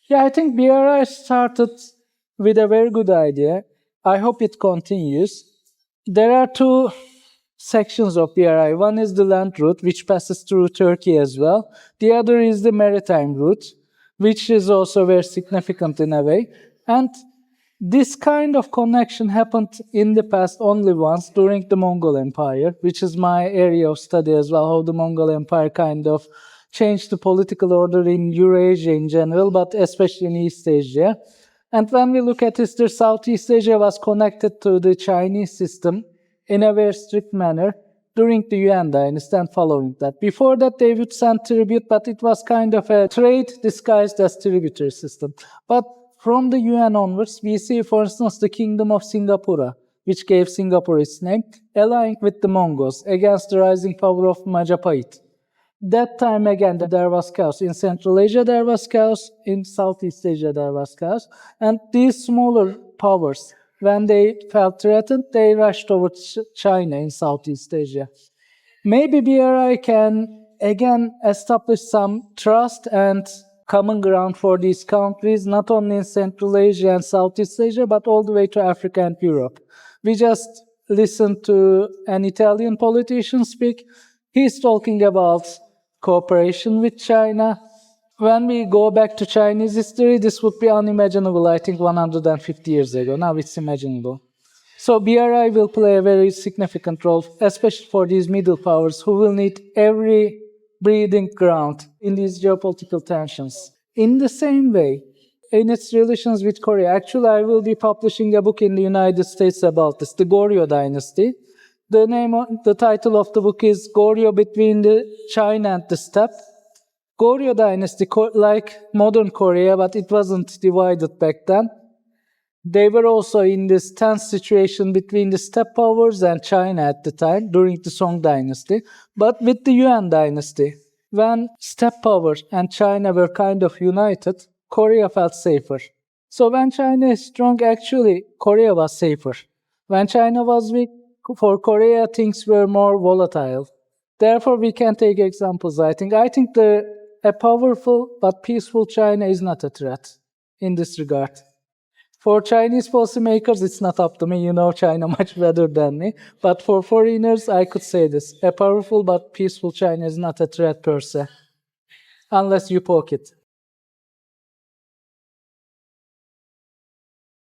Yeah, I think BRI started with a very good idea. I hope it continues. There are two sections of BRI. One is the land route, which passes through Turkey as well. The other is the maritime route, which is also very significant in a way. And this kind of connection happened in the past only once during the Mongol Empire, which is my area of study as well, how the Mongol Empire kind of changed the political order in Eurasia in general, but especially in East Asia. And when we look at history, Southeast Asia was connected to the Chinese system in a very strict manner during the Yuan dynasty and following that. Before that, they would send tribute, but it was kind of a trade disguised as tributary system. But from the Yuan onwards, we see, for instance, the Kingdom of Singapore, which gave Singapore its name, allying with the Mongols against the rising power of Majapahit. That time again, there was chaos. In Central Asia, there was chaos. In Southeast Asia, there was chaos. And these smaller powers, when they felt threatened, they rushed towards China in Southeast Asia. Maybe BRI can again establish some trust and common ground for these countries, not only in Central Asia and Southeast Asia, but all the way to Africa and Europe. We just listened to an Italian politician speak. He's talking about cooperation with China. When we go back to Chinese history, this would be unimaginable, I think, 150 years ago. Now it's imaginable. So BRI will play a very significant role, especially for these middle powers who will need every breathing ground in these geopolitical tensions. In the same way, in its relations with Korea, actually I will be publishing a book in the United States about this, the Goryeo dynasty. The title of the book is Goryeo Between the China and the Steppe. Goryeo dynasty, like modern Korea, but it wasn't divided back then. They were also in this tense situation between the steppe powers and China at the time, during the Song dynasty. But with the Yuan dynasty, when steppe power and China were kind of united, Korea felt safer. So when China is strong, actually, Korea was safer. When China was weak, for Korea, things were more volatile. Therefore, we can take examples, I think. A powerful but peaceful China is not a threat in this regard. For Chinese policymakers, it's not up to me. You know China much better than me. But for foreigners, I could say this. A powerful but peaceful China is not a threat per se, unless you poke it.